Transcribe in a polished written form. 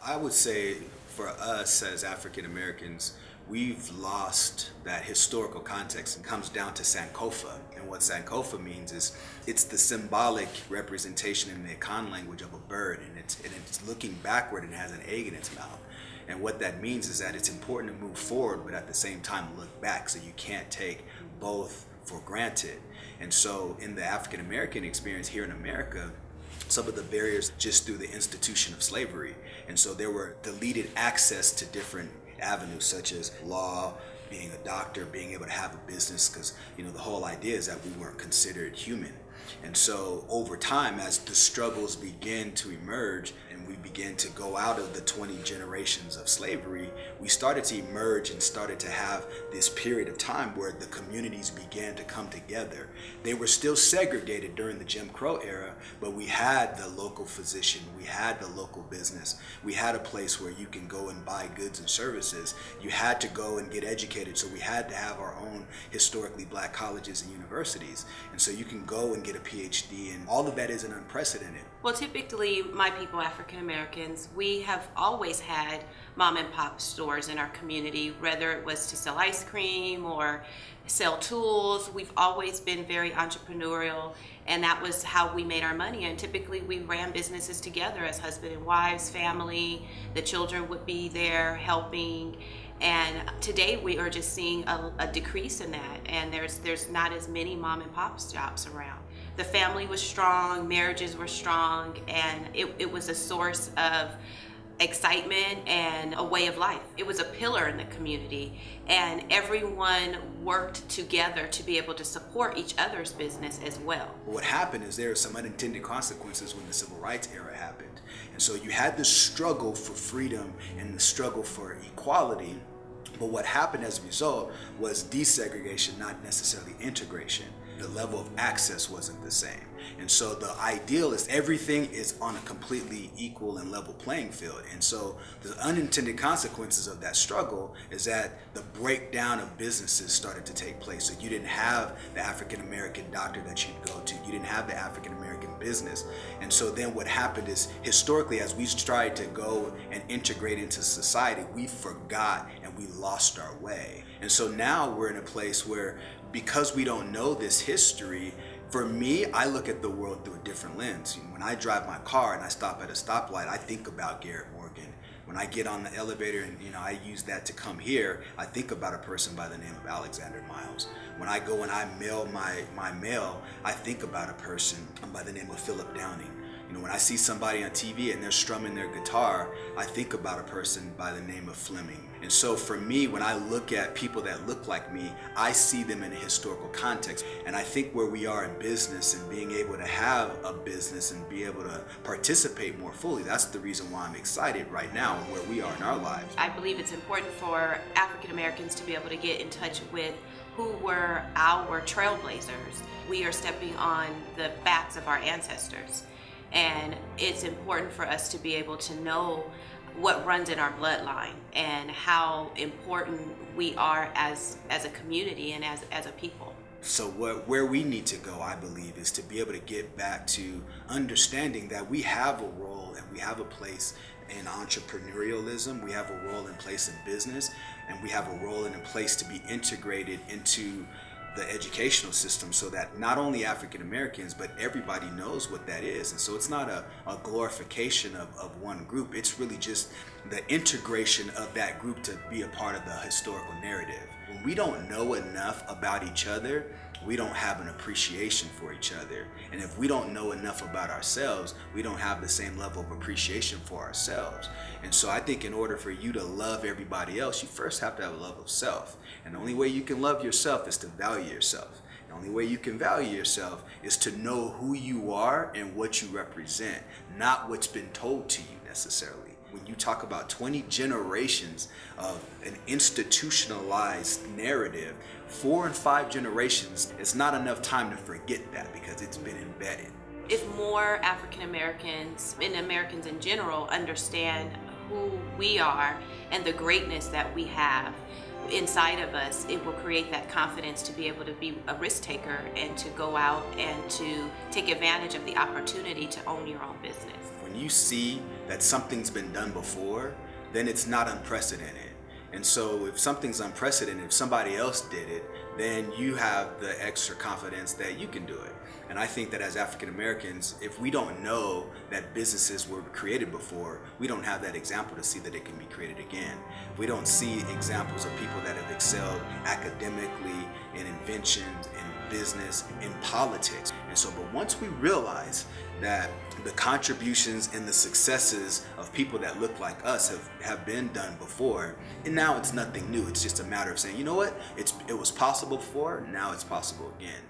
I would say for us as African Americans, we've lost that historical context. It comes down to Sankofa. And what Sankofa means is it's the symbolic representation in the Akan language of a bird. And it's looking backward and it has an egg in its mouth. And what that means is that it's important to move forward, but at the same time look back. So you can't take both for granted. And so in the African American experience here in America, some of the barriers just through the institution of slavery. And so there were deleted access to different avenues such as law, being a doctor, being able to have a business, because the whole idea is that we weren't considered human. And so over time, as the struggles begin to emerge and we begin to go out of the 20 generations of slavery, we started to emerge and started to have this period of time where the communities began to come together. They were still segregated during the Jim Crow era, but we had the local physician, we had the local business, we had a place where you can go and buy goods and services. You had to go and get educated, so we had to have our own historically black colleges and universities. And so you can go and get a PhD, and all of that isn't unprecedented. Well, typically, my people, African Americans, we have always had mom and pop stores in our community, whether it was to sell ice cream or sell tools. We've always been very entrepreneurial, and that was how we made our money. And typically, we ran businesses together as husband and wives, family. The children would be there helping. And today we are just seeing a decrease in that, and there's not as many mom and pop shops around. The family was strong, marriages were strong, and it was a source of excitement and a way of life. It was a pillar in the community, and everyone worked together to be able to support each other's business as well. What happened is there were some unintended consequences when the civil rights era happened. And so you had the struggle for freedom and the struggle for equality, but what happened as a result was desegregation, not necessarily integration. The level of access wasn't the same. And so the ideal is everything is on a completely equal and level playing field. And so the unintended consequences of that struggle is that the breakdown of businesses started to take place. So you didn't have the African American doctor that you'd go to. You didn't have the African American business. And so then what happened is, historically, as we tried to go and integrate into society, we forgot and we lost our way. And so now we're in a place where, because we don't know this history, for me, I look at the world through a different lens. When I drive my car and I stop at a stoplight, I think about Garrett Morgan. When I get on the elevator and I use that to come here, I think about a person by the name of Alexander Miles. When I go and I mail my mail, I think about a person by the name of Philip Downing. When I see somebody on TV and they're strumming their guitar, I think about a person by the name of Fleming. And so for me, when I look at people that look like me, I see them in a historical context. And I think where we are in business and being able to have a business and be able to participate more fully, that's the reason why I'm excited right now where we are in our lives. I believe it's important for African Americans to be able to get in touch with who were our trailblazers. We are stepping on the backs of our ancestors. And it's important for us to be able to know what runs in our bloodline and how important we are as a community and as a people. So where we need to go, I believe, is to be able to get back to understanding that we have a role and we have a place in entrepreneurialism, we have a role in place in business, and we have a role and a place to be integrated into the educational system, so that not only African Americans, but everybody knows what that is. And so it's not a glorification of one group, it's really just the integration of that group to be a part of the historical narrative. When we don't know enough about each other, we don't have an appreciation for each other. And if we don't know enough about ourselves, we don't have the same level of appreciation for ourselves. And so I think in order for you to love everybody else, you first have to have a love of self. And the only way you can love yourself is to value yourself. The only way you can value yourself is to know who you are and what you represent, not what's been told to you necessarily. When you talk about 20 generations of an institutionalized narrative, 4 and 5 generations, it's not enough time to forget that because it's been embedded. If more African Americans and Americans in general understand who we are and the greatness that we have inside of us, it will create that confidence to be able to be a risk taker and to go out and to take advantage of the opportunity to own your own business. When when you see that something's been done before, then it's not unprecedented. And so if something's unprecedented, if somebody else did it, then you have the extra confidence that you can do it. And I think that as African Americans, if we don't know that businesses were created before, we don't have that example to see that it can be created again. We don't see examples of people that have excelled academically, in inventions, in business, in politics. And so, but once we realize that the contributions and the successes of people that look like us have been done before, and now it's nothing new. It's just a matter of saying, you know what, it was possible before, now it's possible again.